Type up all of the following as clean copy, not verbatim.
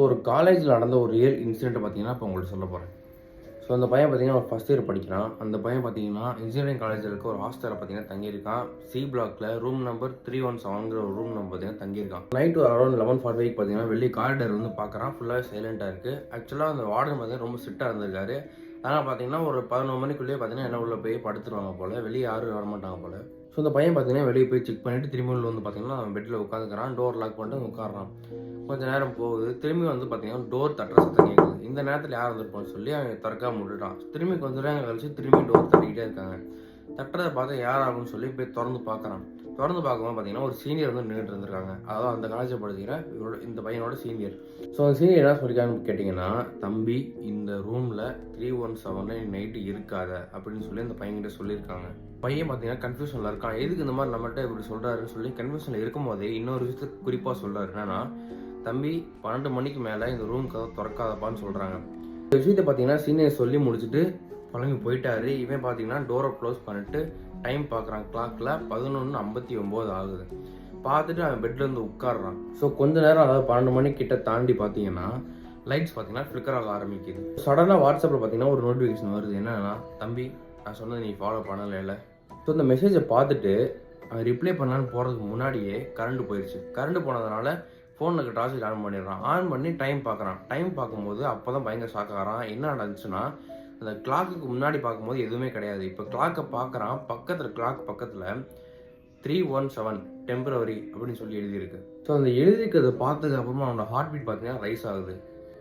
ஒரு காலேஜில் நடந்த ஒரு ரியல் இன்சிடென்ட் பார்த்தீங்கன்னா இப்போ உங்களுக்கு சொல்ல போகிறேன். ஸோ அந்த பையன் பார்த்தீங்கன்னா ஃபஸ்ட் இயர் படிக்கிறான். அந்த பையன் பார்த்தீங்கன்னா இன்ஜினியரிங் காலேஜில் இருக்க ஒரு ஹாஸ்டலில் பார்த்தீங்கன்னா தங்கியிருக்கான். சி பிளாக்ல ரூம் நம்பர் 317 ஒரு ரூம் நம்பர் பார்த்தீங்கன்னா தங்கியிருக்கான். நைட்டு அரௌண்ட் 11:45 பார்த்தீங்கன்னா வெளியே காரிடர் வந்து பார்க்குறான். ஃபுல்லாக சைலண்ட்டாக இருக்குது. ஆக்சுவலாக அந்த வார்டன் பார்த்தீங்கன்னா ரொம்ப ஸ்ட்ரிக்டாக இருந்திருக்காரு. அதனால் பார்த்தீங்கன்னா ஒரு 11 மணிக்குள்ளேயே பார்த்தீங்கன்னா என்ன உள்ளே போய் படுத்துருவாங்க போல், வெளியே யாரும் வரமாட்டாங்க போல். ஸோ இந்த பையன் பார்த்தீங்கன்னா வெளியே போய் செக் பண்ணிவிட்டு திரும்பி வந்து பார்த்தீங்கன்னா அவன் பெட்டில் உட்காந்துக்கிறான். டோர் லாக் பண்ணிட்டு உட்காடுறான். கொஞ்சம் நேரம் போகுது. திரும்பி வந்து பார்த்தீங்கன்னா டோர் தட்டுற சத்தம் கேட்குது. இந்த நேரத்தில் யார் வந்திருப்போம்னு சொல்லி அவன் திறக்காம விட்டுட்டான். திரும்பி கொஞ்சம் நேரம் கழிச்சு திரும்பி டோர் தட்டிக்கிட்டே இருக்காங்க. தட்டுறதை பார்த்தா யார் ஆகும்னு சொல்லி போய் திறந்து பார்க்குறான். திறந்து பார்க்கும்போது பார்த்தீங்கன்னா ஒரு சீனியர் வந்து நின்றுட்டு இருந்திருக்காங்க. அதாவது அந்த காலேஜில் படிக்கிற இந்த பையனோட சீனியர். ஸோ அந்த சீனியர் என்ன சொல்லியிருக்காங்கன்னு கேட்டிங்கன்னா, தம்பி இந்த ரூமில் 317 நைட்டு இருக்காத அப்படின்னு சொல்லி அந்த பையன்கிட்ட சொல்லியிருக்காங்க. பையன் பார்த்தீங்கன்னா கன்ஃபியூஷனில் இருக்கான். எதுக்கு இந்த மாதிரி நம்மகிட்ட இப்படி சொல்கிறாருன்னு சொல்லி கன்ஃபியூஷனில் இருக்கும் போதே இன்னொரு விஷயத்துக்கு குறிப்பாக சொல்கிறாரு. என்னன்னா, தம்பி 12 மணிக்கு மேலே இந்த ரூம் கதை திறக்காதப்பான்னு சொல்கிறாங்க. இந்த விஷயத்தை பார்த்தீங்கன்னா சீனியர் சொல்லி முடிச்சுட்டு கிளம்பி போயிட்டாரு. இவன் பார்த்தீங்கன்னா டோரை க்ளோஸ் பண்ணிட்டு டைம் பார்க்குறான். கிளாக்கில் 11:59 ஆகுது. பார்த்துட்டு அவன் பெட்லேருந்து உட்காடுறான். ஸோ கொஞ்ச நேரம், அதாவது 12 மணிக்கிட்ட தாண்டி பார்த்தீங்கன்னா லைட்ஸ் பார்த்தீங்கன்னா ஃப்ளிக்கர் ஆக ஆரம்பிக்குது. சடனாக வாட்ஸ்அப்பில் பார்த்தீங்கன்னா ஒரு நோட்டிஃபிகேஷன் வருது. என்னன்னா, தம்பி நான் சொன்னது நீ ஃபாலோ பண்ணலை. ஸோ இந்த மெசேஜை பார்த்துட்டு அவன் ரிப்ளை பண்ணலான்னு போகிறதுக்கு முன்னாடியே கரண்ட் போயிடுச்சு. கரண்ட் போனதுனால ஃபோனுக்கு டார்ச் ஆன் பண்ணிடுறான். ஆன் பண்ணி டைம் பார்க்குறான். டைம் பார்க்கும்போது அப்போ தான் பயங்கர ஷாக் ஆகிறான். என்ன நடந்துச்சுன்னா, அந்த கிளாக்குக்கு முன்னாடி பார்க்கும்போது எதுவுமே கிடையாது. இப்போ கிளாக்கை பார்க்குறான். கிளாக் பக்கத்தில் 317 டெம்பரவரி அப்படின்னு சொல்லி எழுதியிருக்கு. ஸோ அந்த எழுதிக்கிறத பார்த்ததுக்கு அப்புறமா அவனோட ஹார்ட் பீட் பார்த்தீங்கன்னா ரைஸ் ஆகுது.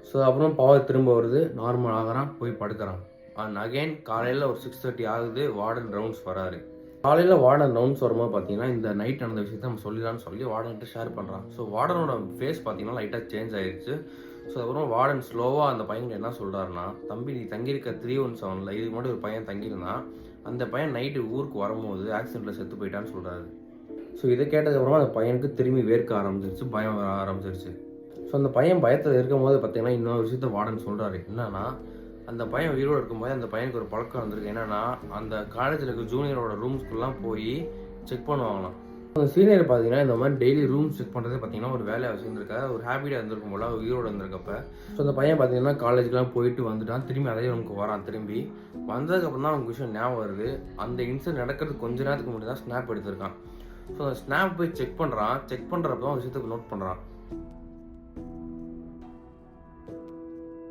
ஸோ அப்புறம் பவர் திரும்ப வருது. நார்மல் ஆகிறான். போய் படுக்கிறான். அண்ட் அகெயின் காலையில் ஒரு 6:30 ஆகுது. வார்டன் ரவுண்ட்ஸ் வராரு. காலையில் வார்டன் ரவுண்ட்ஸ் வரும்போது பார்த்தீங்கன்னா இந்த நைட் நடந்த விஷயத்தை நம்ம சொல்லலான்னு சொல்லி வார்டன்கிட்ட ஷேர் பண்ணுறான். ஸோ வார்டனோட ஃபேஸ் பார்த்தீங்கன்னா லைட்டாக சேஞ்ச் ஆயிடுச்சு. ஸோ அதுக்கப்புறம் வார்டன் ஸ்லோவாக அந்த பையன் என்ன சொல்கிறாருன்னா, தம்பி நீ தங்கியிருக்க 317 இதுக்கு முன்னாடி ஒரு பையன் தங்கியிருந்தான். அந்த பையன் நைட்டு ஊருக்கு வரும்போது ஆக்சிடெண்ட்டில் செத்து போயிட்டான்னு சொல்கிறாரு. ஸோ இதை கேட்டதுக்கப்புறமா அந்த பையனுக்கு திரும்பி வேர்க்க ஆரம்பிச்சிருச்சு. பயம் வர ஆரம்பிச்சிருச்சு. ஸோ அந்த பையன் பயத்தில் இருக்கும்போது பார்த்தீங்கன்னா இன்னொரு விஷயத்த வார்டன் சொல்கிறாரு. என்னன்னா, அந்த பையன் உயிரோடு இருக்கும்போது அந்த பையனுக்கு ஒரு பழக்கம் வந்திருக்கு. என்னன்னா, அந்த காலேஜில் இருக்க ஜூனியரோட ரூம்ஸ்க்குலாம் போய் செக் பண்ணுவாங்களாம். அந்த சீனியர் பார்த்தீங்கன்னா இந்த மாதிரி டெய்லி ரூம் செக் பண்ணுறதே பார்த்தீங்கன்னா ஒரு வேலையை வச்சுருந்துருக்கா, ஒரு ஹேபிட்டாக இருந்திருக்கும் போல உயிரோடு இருந்திருக்கப்ப. ஸோ அந்த பையன் பார்த்தீங்கன்னா காலேஜுக்குலாம் போயிட்டு வந்துட்டான். திரும்பி அதே ரூமுக்கு வரான். திரும்பி வந்ததுக்கப்புறம் தான் அவனுக்கு விஷயம் ஞாபகம் வருது. அந்த இன்சிடென்ட் நடக்கிறதுக்கு கொஞ்ச நேரத்துக்கு முன்னாடி தான் ஸ்னாப் எடுத்திருக்கான். ஸோ அந்த ஸ்னாப் போய் செக் பண்ணுறான். செக் பண்ணுறப்ப தான் ஒரு விஷயத்துக்கு நோட் பண்ணுறான்.